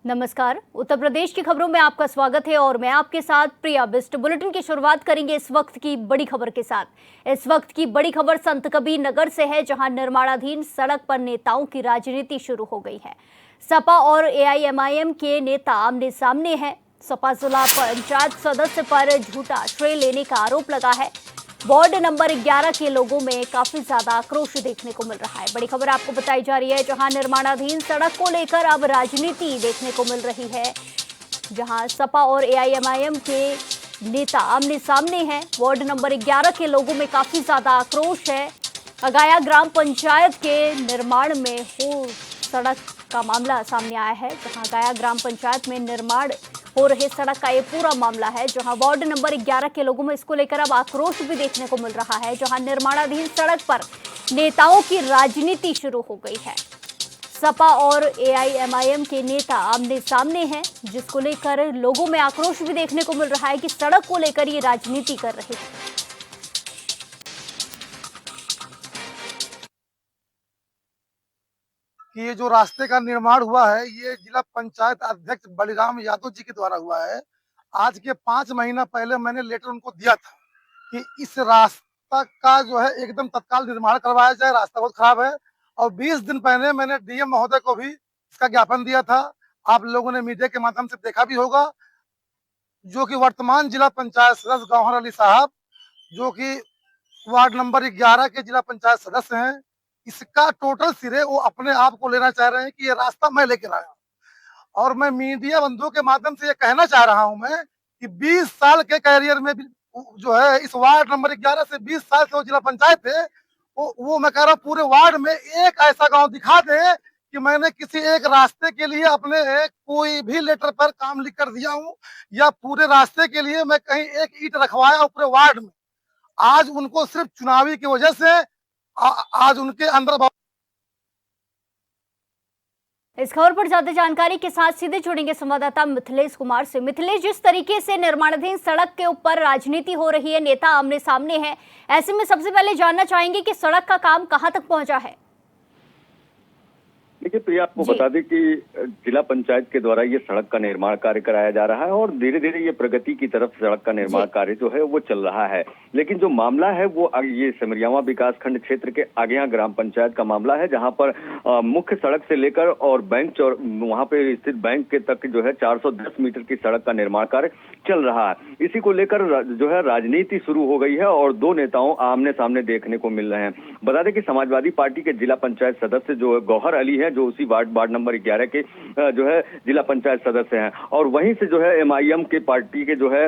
नमस्कार। उत्तर प्रदेश की खबरों में आपका स्वागत है और मैं आपके साथ प्रिया बिस्ट। बुलेटिन की शुरुआत करेंगे इस वक्त की बड़ी खबर के साथ। इस वक्त की बड़ी खबर संत कबीर नगर से है, जहां निर्माणाधीन सड़क पर नेताओं की राजनीति शुरू हो गई है। सपा और एआईएमआईएम के नेता आमने सामने हैं। सपा जिला पंचायत सदस्य पर झूठा श्रेय लेने का आरोप लगा है। वार्ड नंबर 11 के लोगों में काफी ज्यादा आक्रोश देखने को मिल रहा है। बड़ी खबर आपको बताई जा रही है, जहां निर्माणाधीन सड़क को लेकर अब राजनीति देखने को मिल रही है, जहां सपा और एआईएमआईएम के नेता आमने सामने हैं। वार्ड नंबर 11 के लोगों में काफी ज्यादा आक्रोश है। अगाया ग्राम पंचायत के निर्माण में हो सड़क का मामला सामने आया है, जहां अगाया ग्राम पंचायत में निर्माण हो रहे सड़क का ये पूरा मामला है, जहां वार्ड नंबर 11 के लोगों में इसको लेकर अब आक्रोश भी देखने को मिल रहा है, जहां निर्माणाधीन सड़क पर नेताओं की राजनीति शुरू हो गई है। सपा और एआईएमआईएम के नेता आमने सामने हैं, जिसको लेकर लोगों में आक्रोश भी देखने को मिल रहा है कि सड़क को लेकर ये राजनीति कर रहे हैं। कि ये जो रास्ते का निर्माण हुआ है, ये जिला पंचायत अध्यक्ष बलिराम यादव जी के द्वारा हुआ है। आज के 5 महीना पहले मैंने लेटर उनको दिया था कि इस रास्ता का जो है एकदम तत्काल निर्माण करवाया जाए, रास्ता बहुत खराब है। और 20 दिन पहले मैंने डीएम महोदय को भी इसका ज्ञापन दिया था। आप लोगों ने मीडिया के माध्यम से देखा भी होगा। जो कि वर्तमान जिला पंचायत सदस्य गौहर अली साहब, जो कि वार्ड नंबर 11 के जिला पंचायत सदस्य हैं, इसका टोटल सिरे वो अपने आप को लेना चाह रहे हैं कि ये रास्ता मैं लेकर आया। और मैं मीडिया बंधुओं के माध्यम से ये कहना चाह रहा हूं मैं कि 20 साल के कैरियर में भी जो है इस वार्ड नंबर 11 से 20 साल से वो जिला पंचायत है, वो मैं कह रहा हूँ पूरे वार्ड में एक ऐसा गांव दिखा दे कि मैंने किसी एक रास्ते के लिए अपने कोई भी लेटर पर काम लिख कर दिया हूँ, या पूरे रास्ते के लिए मैं कहीं एक ईंट रखवाया हूँ पूरे वार्ड में। आज उनको सिर्फ चुनावी की वजह से आज उनके अंदर। इस खबर पर ज्यादा जानकारी के साथ सीधे जुड़ेंगे संवाददाता मिथिलेश कुमार से। मिथिलेश, जिस तरीके से निर्माणाधीन सड़क के ऊपर राजनीति हो रही है, नेता आमने सामने हैं, ऐसे में सबसे पहले जानना चाहेंगे कि सड़क का काम कहां तक पहुंचा है। देखिए प्रिया, आपको बता दें कि जिला पंचायत के द्वारा ये सड़क का निर्माण कार्य कराया जा रहा है और धीरे धीरे ये प्रगति की तरफ सड़क का निर्माण कार्य जो है वो चल रहा है। लेकिन जो मामला है वो ये सिमरियावा विकासखंड क्षेत्र के आगया ग्राम पंचायत का मामला है, जहां पर मुख्य सड़क से लेकर और बैंक और वहां पे स्थित बैंक के तक जो है 410 मीटर की सड़क का निर्माण कार्य चल रहा है। इसी को लेकर जो है राजनीति शुरू हो गई है और दो नेताओं आमने सामने देखने को मिल रहे हैं। बता दें कि समाजवादी पार्टी के जिला पंचायत सदस्य जो गौहर अली है, जो उसी वार्ड नंबर 11 के जो है जिला पंचायत सदस्य हैं, और वहीं से जो है एमआईएम के पार्टी के जो है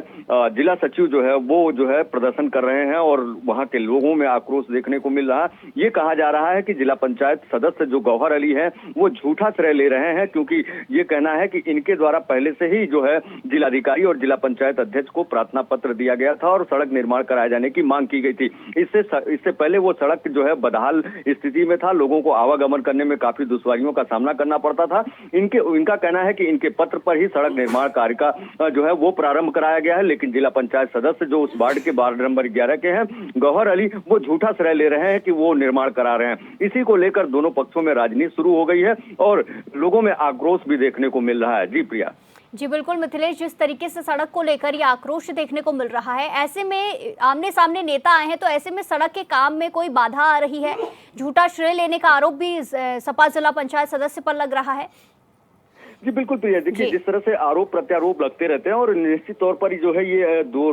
जिला सचिव जो है वो जो है प्रदर्शन कर रहे हैं और वहां के लोगों में आक्रोश देखने को मिल रहा है। ये कहा जा रहा है कि जिला पंचायत सदस्य जो गौहर अली है वो झूठा श्रेय ले रहे हैं, क्योंकि ये कहना है कि इनके द्वारा पहले से ही जो है जिलाधिकारी और जिला पंचायत अध्यक्ष को प्रार्थना पत्र दिया गया था और सड़क निर्माण कराए जाने की मांग की गई थी। इससे पहले वो सड़क जो है बदहाल स्थिति में था, लोगों को आवागमन करने में काफी दुश्वारियों का सामना करना पड़ता था। इनका कहना है कि इनके पत्र पर ही सड़क निर्माण कार्य का जो है वो प्रारंभ कराया गया है, लेकिन जिला पंचायत सदस्य जो उस वार्ड के वार्ड नंबर 11 के हैं गौहर अली, वो झूठा श्रेय ले रहे हैं कि वो निर्माण करा रहे हैं। इसी को लेकर दोनों पक्षों में राजनीति शुरू हो गई है और लोगों में आक्रोश भी देखने को मिल रहा है। जी प्रिया। जी बिल्कुल मिथिलेश, जिस तरीके से सड़क को लेकर ये आक्रोश देखने को मिल रहा है, ऐसे में आमने सामने नेता आए हैं, तो ऐसे में सड़क के काम में कोई बाधा आ रही है? झूठा श्रेय लेने का आरोप भी सपा जिला पंचायत सदस्य पर लग रहा है। जी बिल्कुल प्रिया, देखिए जिस तरह से आरोप प्रत्यारोप लगते रहते हैं और निश्चित तौर पर जो है ये दो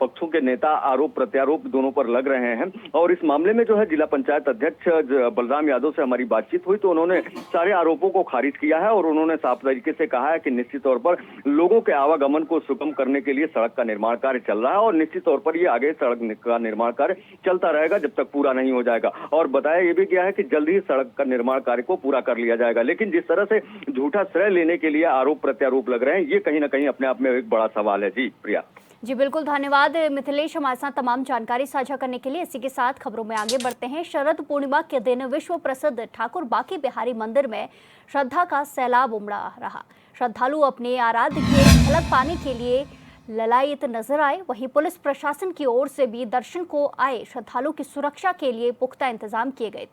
पक्षों के नेता आरोप प्रत्यारोप दोनों पर लग रहे हैं। और इस मामले में जो है जिला पंचायत अध्यक्ष बलराम यादव से हमारी बातचीत हुई तो उन्होंने सारे आरोपों को खारिज किया है और उन्होंने साफ तरीके से कहा है कि निश्चित तौर पर लोगों के आवागमन को सुगम करने के लिए सड़क का निर्माण कार्य चल रहा है और निश्चित तौर पर ये आगे सड़क का निर्माण कार्य चलता रहेगा जब तक पूरा नहीं हो जाएगा। और बताया ये भी गया है कि जल्द ही सड़क का निर्माण कार्य को पूरा कर लिया जाएगा। लेकिन जिस तरह से झूठा श्रेय लेने के लिए आरोप प्रत्यारोप लग रहे हैं, ये कहीं ना कहीं अपने आप में एक बड़ा सवाल है। जी प्रिया। जी बिल्कुल, धन्यवाद मिथिलेश हमारे साथ तमाम जानकारी साझा करने के लिए। इसी के साथ खबरों में आगे बढ़ते हैं। शरद पूर्णिमा के दिन विश्व प्रसिद्ध ठाकुर बांके बिहारी मंदिर में श्रद्धा का सैलाब उमड़ा रहा। श्रद्धालु अपने आराध्य की झलक पाने के लिए ललायित नजर आए। वहीं पुलिस प्रशासन की ओर से भी दर्शन को आए श्रद्धालु की सुरक्षा के लिए पुख्ता इंतजाम किए गए।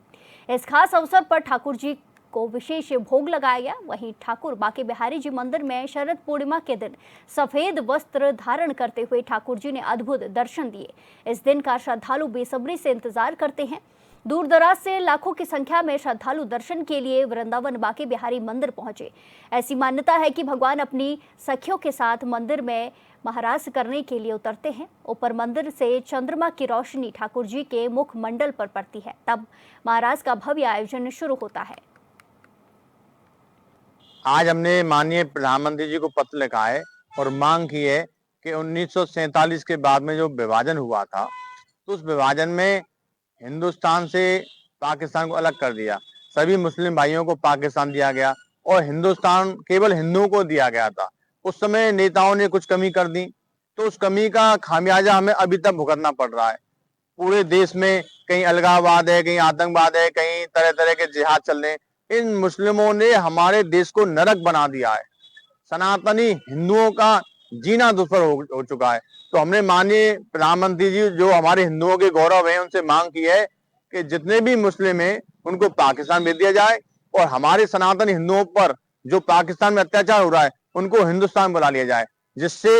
इस खास अवसर पर ठाकुर जी को विशेष भोग लगाया गया। वहीं ठाकुर बांके बिहारी जी मंदिर में शरद पूर्णिमा के दिन सफेद वस्त्र धारण करते हुए ठाकुर जी ने अद्भुत दर्शन दिए। इस दिन का श्रद्धालु बेसब्री से इंतजार करते हैं। दूर दराज से लाखों की संख्या में श्रद्धालु दर्शन के लिए वृंदावन बांके बिहारी मंदिर पहुंचे। ऐसी मान्यता है कि भगवान अपनी सखियों के साथ मंदिर में महारास करने के लिए उतरते हैं। ऊपर मंदिर से चंद्रमा की रोशनी ठाकुर जी के मुख मंडल पर पड़ती है, तब महारास का भव्य आयोजन शुरू होता है। आज हमने माननीय प्रधानमंत्री जी को पत्र लिखा है और मांग की है कि 1947 के बाद में जो विभाजन हुआ था, तो उस विभाजन में हिंदुस्तान से पाकिस्तान को अलग कर दिया। सभी मुस्लिम भाइयों को पाकिस्तान दिया गया और हिंदुस्तान केवल हिंदुओं को दिया गया था। उस समय नेताओं ने कुछ कमी कर दी, तो उस कमी का खामियाजा हमें अभी तक भुगतना पड़ रहा है। पूरे देश में कहीं अलगाववाद है, कहीं आतंकवाद है, कहीं तरह तरह के जिहाद चल रहे हैं। इन मुस्लिमों ने हमारे देश को नरक बना दिया है। सनातनी हिंदुओं का जीना दुश्वार हो चुका है। तो हमने माननीय प्रधानमंत्री जी जो हमारे हिंदुओं के गौरव हैं, उनसे मांग की है कि जितने भी मुस्लिम हैं उनको पाकिस्तान भेज दिया जाए और हमारे सनातन हिंदुओं पर जो पाकिस्तान में अत्याचार हो रहा है उनको हिंदुस्तान बुला लिया जाए, जिससे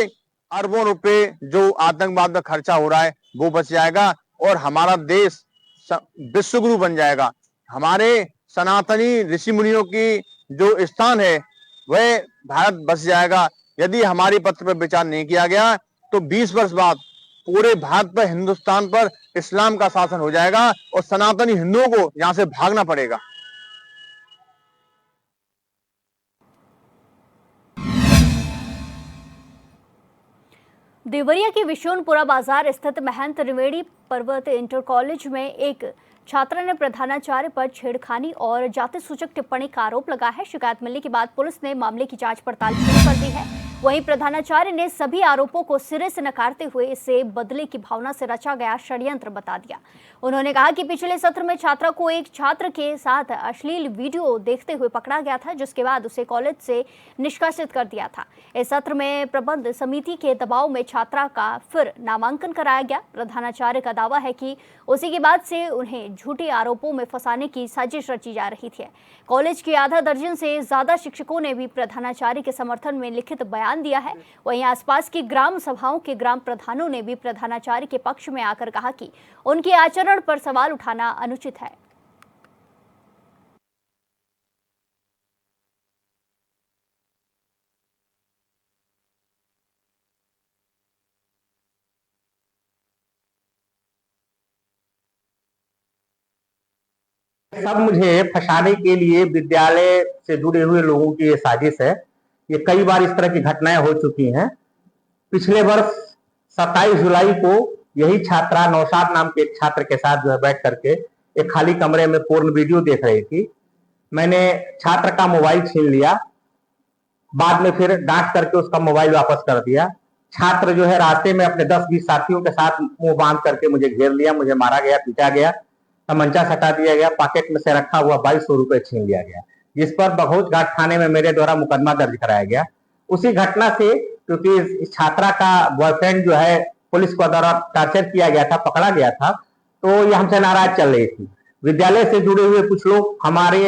अरबों रुपए जो आतंकवाद में खर्चा हो रहा है वो बच जाएगा और हमारा देश विश्वगुरु बन जाएगा। हमारे सनातनी ऋषि मुनियों की जो स्थान है वह भारत बस जाएगा। यदि हमारी पत्र पर विचार नहीं किया गया तो 20 वर्ष बाद पूरे भारत पर, हिंदुस्तान पर इस्लाम का शासन हो जाएगा और सनातनी हिंदुओं को यहां से भागना पड़ेगा। देवरिया के विशोनपुरा बाजार स्थित महंत त्रिवेणी पर्वत इंटर कॉलेज में एक छात्रा ने प्रधानाचार्य पर छेड़खानी और जाति सूचक टिप्पणी का आरोप लगा है। शिकायत मिलने के बाद पुलिस ने मामले की जांच पड़ताल शुरू कर दी है। वहीं प्रधानाचार्य ने सभी आरोपों को सिरे से नकारते हुए इसे बदले की भावना से रचा गया षड्यंत्र बता दिया। उन्होंने कहा कि पिछले सत्र में छात्रा को एक छात्र के साथ अश्लील वीडियो देखते हुए पकड़ा गया था, जिसके बाद उसे कॉलेज से निष्कासित कर दिया था। इस सत्र में प्रबंध समिति के दबाव में छात्रा का फिर नामांकन कराया गया। प्रधानाचार्य का दावा है कि उसी के बाद से उन्हें झूठे आरोपों में फंसाने की साजिश रची जा रही थी। कॉलेज के आधा दर्जन से ज्यादा शिक्षकों ने भी प्रधानाचार्य के समर्थन में लिखित बयान दिया है। वहीं आसपास की ग्राम सभाओं के ग्राम प्रधानों ने भी प्रधानाचार्य के पक्ष में आकर कहा कि उनके आचरण पर सवाल उठाना अनुचित है। सब मुझे फंसाने के लिए विद्यालय से जुड़े हुए लोगों की ये साजिश है। ये कई बार इस तरह की घटनाएं हो चुकी हैं। पिछले वर्ष 27 जुलाई को यही छात्रा नौशाद नाम के एक छात्र के साथ जो है बैठ करके एक खाली कमरे में पूर्ण वीडियो देख रही थी। मैंने छात्र का मोबाइल छीन लिया, बाद में फिर डांट करके उसका मोबाइल वापस कर दिया। छात्र जो है रास्ते में अपने 10-20 साथियों के साथ मुंह बांध करके मुझे घेर लिया, मुझे मारा गया, पीटा गया, तमंचा सटा दिया गया, पॉकेट में से रखा हुआ 2200 रुपए छीन लिया गया, जिस पर बघौच घाट थाने में मेरे द्वारा मुकदमा दर्ज कराया गया। उसी घटना से, क्योंकि इस छात्रा का बॉयफ्रेंड जो है पुलिस को द्वारा टॉर्चर किया गया था, पकड़ा गया था, तो ये हमसे नाराज चल रही थी। विद्यालय से जुड़े हुए कुछ लोग हमारे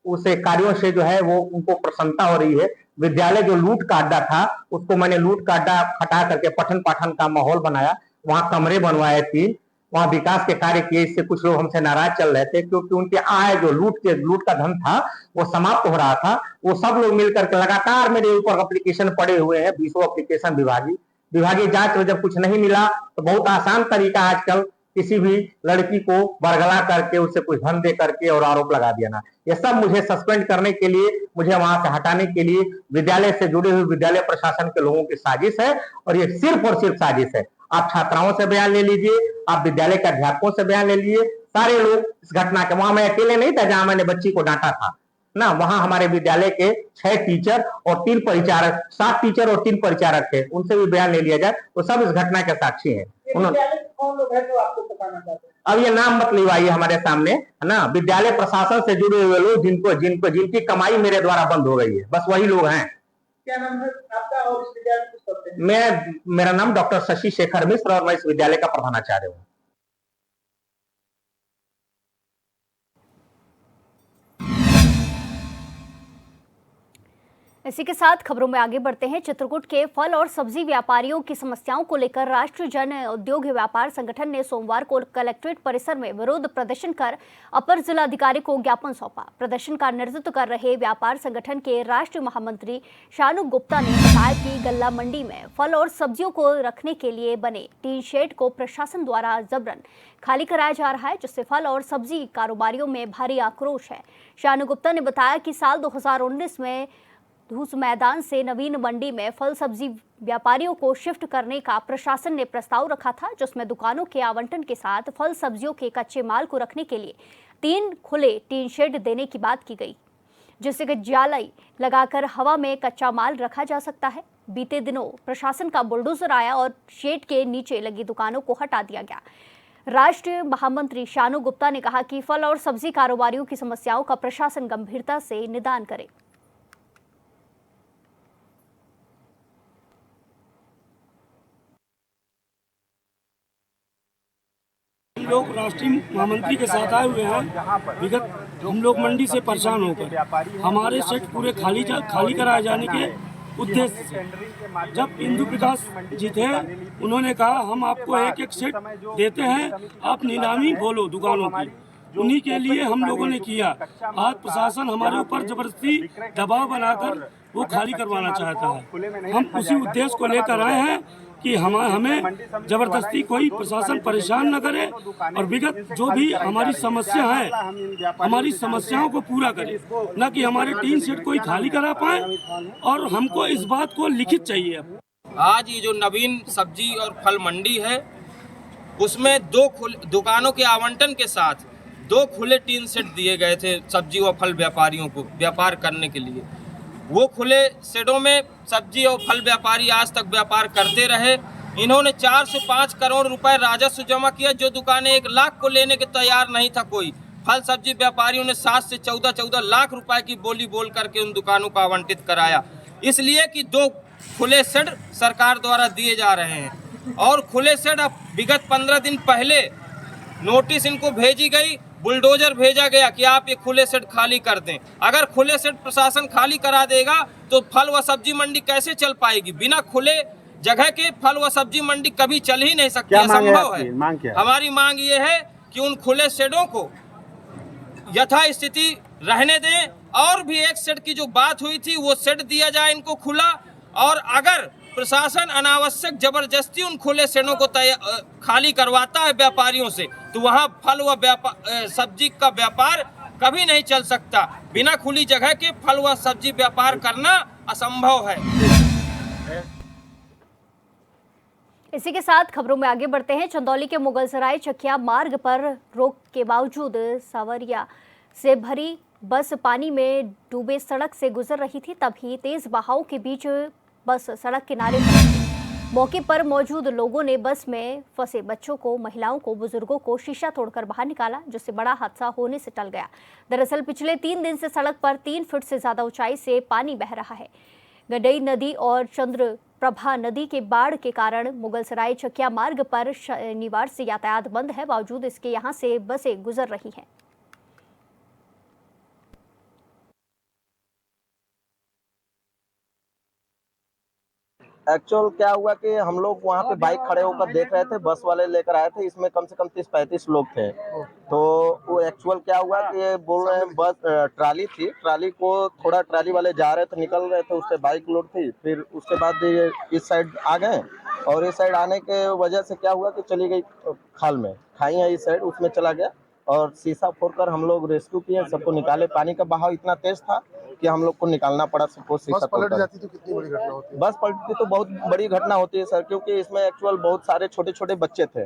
उस कार्यों से जो है वो उनको प्रसन्नता हो रही है। विद्यालय जो लूट का अड्डा था उसको मैंने लूट का अड्डा हटा करके पठन पाठन का माहौल बनाया, वहां कमरे बनवाए 3, वहां विकास के कार्य किए। इससे कुछ लोग हमसे नाराज चल रहे थे, क्योंकि उनके आय जो लूट का धन था वो समाप्त हो रहा था। वो सब लोग मिलकर के लगातार मेरे ऊपर एप्लीकेशन पड़े हुए हैं, 20 एप्लीकेशन विभागीय जांच में जब कुछ नहीं मिला तो बहुत आसान तरीका आजकल किसी भी लड़की को बरगला करके उससे कुछ धन दे करके और आरोप लगा देना। ये सब मुझे सस्पेंड करने के लिए, मुझे वहां से हटाने के लिए विद्यालय से जुड़े हुए विद्यालय प्रशासन के लोगों की साजिश है, और ये सिर्फ और सिर्फ साजिश है। आप छात्राओं से बयान ले लीजिए, आप विद्यालय के अध्यापकों से बयान ले लीजिए, सारे लोग इस घटना के, वहां मैं अकेले नहीं था जहां मैंने बच्ची को डांटा था ना, वहां हमारे विद्यालय के 6 टीचर और 3 परिचारक, 7 टीचर और 3 परिचारक थे, उनसे भी बयान ले लिया जाए, वो सब इस घटना के साक्षी हैं। कौन लोग हैं जो आपको बताना चाहते हैं? अब ये नाम मत लिवाइए हमारे सामने, है ना। विद्यालय प्रशासन से जुड़े हुए लोग जिनकी कमाई मेरे द्वारा बंद हो गई है, बस वही लोग हैं। क्या नाम है आपका और इस विद्यालय में किस पद पे हैं? मेरा नाम डॉक्टर शशि शेखर मिश्र और मैं इस विद्यालय का प्रधानाचार्य हूँ। इसी के साथ खबरों में आगे बढ़ते हैं। चित्रकूट के फल और सब्जी व्यापारियों की समस्याओं को लेकर राष्ट्रीय जन उद्योग व्यापार संगठन ने सोमवार को कलेक्ट्रेट परिसर में विरोध प्रदर्शन कर अपर जिलाधिकारी को ज्ञापन सौंपा। प्रदर्शन का नेतृत्व कर रहे व्यापार संगठन के राष्ट्रीय महामंत्री शानू गुप्ता ने बताया कि गल्ला मंडी में फल और सब्जियों को रखने के लिए बने टीन शेड को प्रशासन द्वारा जबरन खाली कराया जा रहा है, जिससे फल और सब्जी कारोबारियों में भारी आक्रोश है। शानू गुप्ता ने बताया कि साल 2019 में धूस मैदान से नवीन मंडी में फल सब्जी व्यापारियों को शिफ्ट करने का प्रशासन ने प्रस्ताव रखा था, जिसमें दुकानों के आवंटन के साथ फल सब्जियों के कच्चे माल को रखने के लिए 3 खुले टीन शेड देने की बात की गई, जिससे कि जाली लगाकर हवा में कच्चा माल रखा जा सकता है। बीते दिनों प्रशासन का बुलडोजर आया और शेड के नीचे लगी दुकानों को हटा दिया गया। राष्ट्रीय महामंत्री शानू गुप्ता ने कहा कि फल और सब्जी कारोबारियों की समस्याओं का प्रशासन गंभीरता से निदान करे। लोग राष्ट्रीय महामंत्री के साथ आए हुए हैं। विगत हम लोग मंडी से परेशान होकर हमारे सेट पूरे खाली कराए जाने के उद्देश्य से जब इंदु प्रकाश जी थे, उन्होंने कहा हम आपको एक एक सेट देते हैं, आप नीलामी बोलो दुकानों की। उन्हीं के लिए हम लोगों ने किया। आज प्रशासन हमारे ऊपर जबरदस्ती दबाव बनाकर वो खाली करवाना चाहता है। हम उसी उद्देश्य को लेकर आए हैं कि हमें जबरदस्ती कोई प्रशासन परेशान न करे और विगत जो भी हमारी समस्या है, हमारी समस्याओं को पूरा करे, न कि हमारे टीन सेट कोई खाली करा पाए। और हमको इस बात को लिखित चाहिए। आज ये जो नवीन सब्जी और फल मंडी है, उसमें 2 दुकानों के आवंटन के साथ 2 खुले टीन सेट दिए गए थे सब्जी और फल व्यापारियों को व्यापार करने के लिए। वो खुले शेडों में सब्जी और फल व्यापारी आज तक व्यापार करते रहे। इन्होंने 4 से 5 करोड़ रुपए राजस्व जमा किया, जो दुकानें 1 लाख को लेने के तैयार नहीं था कोई। फल सब्जी व्यापारियों ने 7 से 14 लाख रुपए की बोली बोल करके उन दुकानों को आवंटित कराया, इसलिए कि 2 खुले शेड सरकार द्वारा दिए जा रहे हैं। और खुले शेड अब विगत 15 दिन पहले नोटिस इनको भेजी गई, बुलडोजर भेजा गया कि आप ये खुले शेड खाली कर दें। अगर खुले शेड प्रशासन खाली करा देगा तो फल व सब्जी मंडी कैसे चल पाएगी? बिना खुले जगह के फल व सब्जी मंडी कभी चल ही नहीं सकती, असंभव है। हमारी मांग ये है कि उन खुले शेडों को यथा स्थिति रहने दें, और भी एक शेड की जो बात हुई थी वो शेड दिया जाए इनको खुला। और अगर प्रशासन अनावश्यक जबरदस्ती उन खुले शेडों को खाली करवाता है व्यापारियों से, तो वहां फल व सब्जी का व्यापार कभी नहीं चल सकता। बिना खुली जगह के फल व सब्जी व्यापार करना असंभव है। इसी के साथ खबरों में आगे बढ़ते हैं। चंदौली के मुगलसराय चकिया मार्ग पर रोक के बावजूद सावरिया से भरी बस पानी में डूबे सड़क से गुजर रही थी, तभी तेज बहाव के बीच बस सड़क किनारे पर मौके पर मौजूद लोगों ने बस में फंसे बच्चों को, महिलाओं को, बुजुर्गों को शीशा तोड़कर बाहर निकाला, जिससे बड़ा हादसा होने से टल गया। दरअसल पिछले 3 दिन से सड़क पर 3 फीट से ज्यादा ऊंचाई से पानी बह रहा है। गडई नदी और चंद्रप्रभा नदी के बाढ़ के कारण मुगलसराय चकिया मार्ग पर शनिवार से यातायात बंद है। बावजूद इसके यहां से बसें गुजर रही हैं। एक्चुअल क्या हुआ कि हम लोग वहाँ पे बाइक खड़े होकर देख रहे थे, बस वाले लेकर आए थे, इसमें कम से कम 30-35 लोग थे। तो वो एक्चुअल क्या हुआ कि ये बोल रहे हैं बस ट्राली थी, ट्राली को थोड़ा ट्राली वाले जा रहे थे, निकल रहे थे, उस पर बाइक लोड थी। फिर उसके बाद ये इस साइड आ गए और इस साइड आने के वजह से क्या हुआ कि चली गई खाल में, खाई है इस साइड, उसमें चला गया और शीशा फोड़कर हम लोग रेस्क्यू किए, सबको निकाले। पानी का बहाव इतना तेज था कि हम लोग को निकालना पड़ा सबको। बस पलट जाती तो कितनी बड़ी घटना होती है? बस पलटती तो बहुत बड़ी घटना होती है सर, क्योंकि इसमें एक्चुअल बहुत सारे छोटे छोटे बच्चे थे,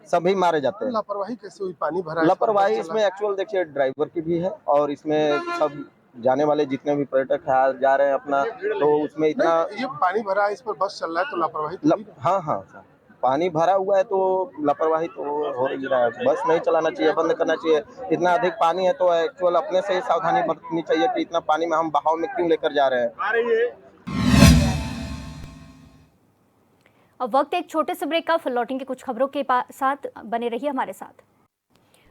सभी मारे जाते हैं। लापरवाही कैसे हुई? पानी भरा, लापरवाही इसमें एक्चुअल देखिए ड्राइवर की भी है, और इसमें सब जाने वाले जितने भी पर्यटक जा रहे हैं अपना, तो उसमें इतना ये पानी भरा है, इस पर बस चल रहा है तो लापरवाही हाँ सर, पानी भरा हुआ है तो लापरवाही तो हो रही है। बस नहीं चलाना चाहिए, बंद करना चाहिए। इतना अधिक पानी है तो एक्चुअल अपने से ही सावधानी बरतनी चाहिए कि इतना पानी में हम बहाव में क्यों लेकर जा रहे हैं। अब वक्त एक छोटे से ब्रेक का, फिर लौटेंगे कुछ खबरों के साथ। बने रहिए हमारे साथ।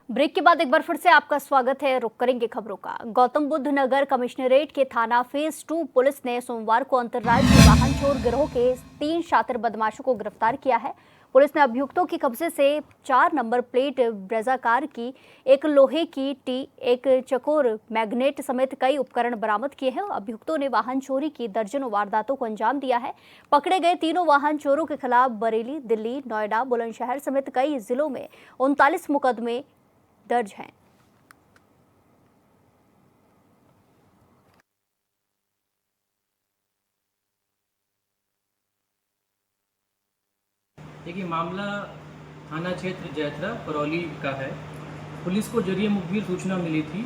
ब्रेक के बाद एक बार फिर से आपका स्वागत है। रुक करेंगे खबरों का। गौतम बुद्ध नगर कमिश्नरेट के थाना फेज 2 पुलिस ने सोमवार को अंतर्राज्यीय वाहन चोर गिरोह के 3 शातिर बदमाशों को गिरफ्तार किया है। पुलिस ने अभियुक्तों के कब्जे से 4 नंबर प्लेट ब्रेजा कार की, एक लोहे की टी, एक चकोर मैग्नेट समेत कई उपकरण बरामद किए हैं। अभियुक्तों ने वाहन चोरी की दर्जनों वारदातों को अंजाम दिया है। पकड़े गए तीनों वाहन चोरों के खिलाफ बरेली, दिल्ली, नोएडा, बुलंदशहर समेत कई जिलों में 39 मुकदमे दर्ज हैं। देखिए, मामला थाना क्षेत्र जैतरा परौली का है। पुलिस को जरिए मुखबिर सूचना मिली थी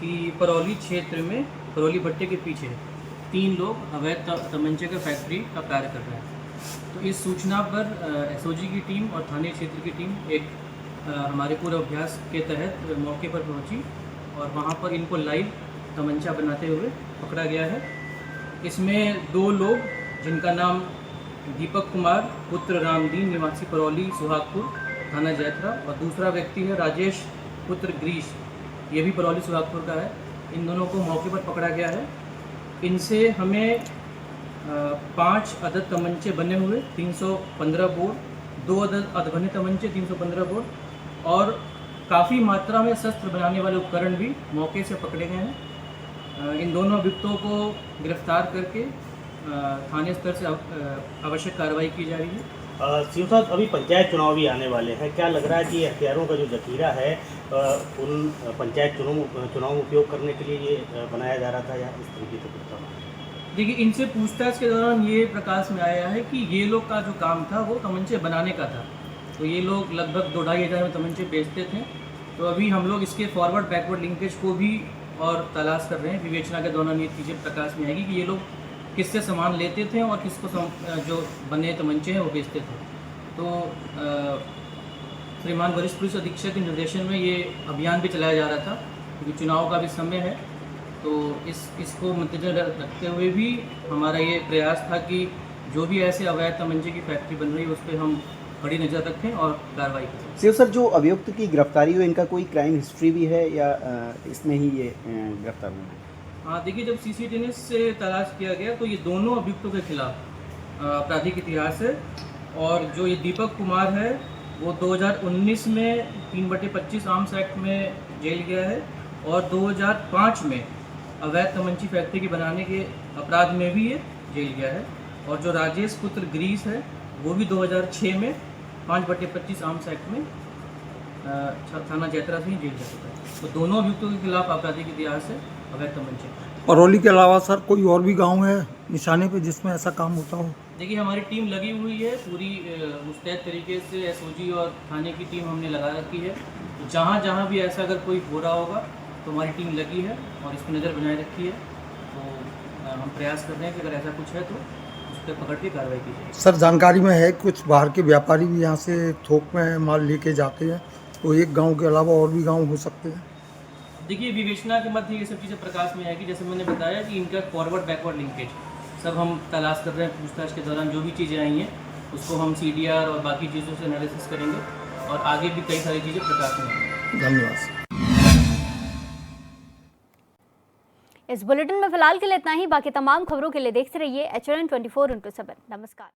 कि परौली क्षेत्र में परौली भट्टे के पीछे 3 लोग अवैध तमंचे के फैक्ट्री का कार्य कर रहे हैं। तो इस सूचना पर एसओजी की टीम और थाने क्षेत्र की टीम एक हमारे पूरे अभ्यास के तहत मौके पर पहुंची और वहां पर इनको लाइव तमंचा बनाते हुए पकड़ा गया है। इसमें 2 लोग जिनका नाम दीपक कुमार पुत्र रामदीन निवासी परौली सुहागपुर थाना जैतरा और दूसरा व्यक्ति है राजेश पुत्र ग्रीश, ये भी परौली सुहागपुर का है। इन दोनों को मौके पर पकड़ा गया है। इनसे हमें 5 अदद तमंचे बने हुए 315 बोर, 2 अदद अधबने तमंचे 315 बोर और काफ़ी मात्रा में शस्त्र बनाने वाले उपकरण भी मौके से पकड़े गए हैं। इन दोनों अभियुक्तों को गिरफ्तार करके थाने स्तर से आवश्यक कार्रवाई की जा रही है। सीओ साहब, अभी पंचायत चुनाव भी आने वाले हैं, क्या लग रहा है कि हथियारों का जो जखीरा है उन पंचायत चुनाव में उपयोग करने के लिए ये बनाया जा रहा था या इस तरीके से कुछ? देखिए, इनसे पूछताछ के दौरान ये प्रकाश में आया है कि ये लोग का जो काम था वो तमंचे बनाने का था। तो ये लोग लगभग 2-2.5 हज़ार में तमंचे बेचते थे। तो अभी हम लोग इसके फॉरवर्ड बैकवर्ड लिंकेज को भी और तलाश कर रहे हैं। विवेचना के दौरान ये चीज़ें प्रकाश में आएगी कि ये लोग किससे सामान लेते थे और किसको जो बने तमंचे हैं वो बेचते थे। तो श्रीमान वरिष्ठ पुलिस अधीक्षक के निर्देशन में ये अभियान भी चलाया जा रहा था क्योंकि चुनाव का भी समय है। तो इसको मद्देनजर रखते हुए भी हमारा ये प्रयास था कि जो भी ऐसे अवैध तमंचे की फैक्ट्री बन रही है उस पर हम कड़ी नज़र रखें और कार्रवाई करें। सिर्फ सर, जो अभियुक्त की गिरफ्तारी हुई, इनका कोई क्राइम हिस्ट्री भी है या इसमें ही ये गिरफ्तार हुए? हाँ, देखिए, जब सीसीटीवी से तलाश किया गया तो ये दोनों अभियुक्तों के खिलाफ आपराधिक इतिहास है। और जो ये दीपक कुमार है वो 2019 में 3/25 आर्म्स एक्ट में जेल गया है और 2005 में अवैध तमंची फैक्ट्री की बनाने के अपराध में भी ये जेल गया है। और जो राजेश पुत्र ग्रीस है वो भी 2006 में 5/25 आर्म्स एक्ट में थाना जैतरा से ही जेल जा चुका है। तो दोनों अभियुक्तों के खिलाफ आपराधिक इतिहास है अवैध तमंचे। परौली के अलावा सर कोई और भी गांव है निशाने पे जिसमें ऐसा काम होता हो? देखिए, हमारी टीम लगी हुई है पूरी मुस्तैद तरीके से। एसओजी और थाने की टीम हमने लगा रखी है। तो जहाँ जहाँ भी ऐसा अगर कोई हो रहा होगा तो हमारी टीम लगी है और इस पर नज़र बनाए रखी है। तो हम प्रयास कर रहे हैं कि अगर ऐसा कुछ है तो उस पर पकड़ के कार्रवाई की जाए। सर, जानकारी में है कुछ बाहर के व्यापारी भी यहाँ से थोक में माल लेके जाते हैं, तो एक गांव के अलावा और भी गांव हो सकते हैं? देखिए, विवेचना के मध्य ये सब चीज़ें प्रकाश में आएगी। जैसे मैंने बताया कि इनका फॉरवर्ड बैकवर्ड लिंकेज सब हम तलाश कर रहे हैं। पूछताछ के दौरान जो भी चीज़ें आई हैं उसको हम CDR और बाकी चीज़ों से एनालिसिस करेंगे और आगे भी कई सारी चीज़ें प्रकाश में आएंगी। धन्यवाद। इस बुलेटिन में फिलहाल के लिए इतना ही। बाकी तमाम खबरों के लिए देखते रहिए HRN 24/7। नमस्कार।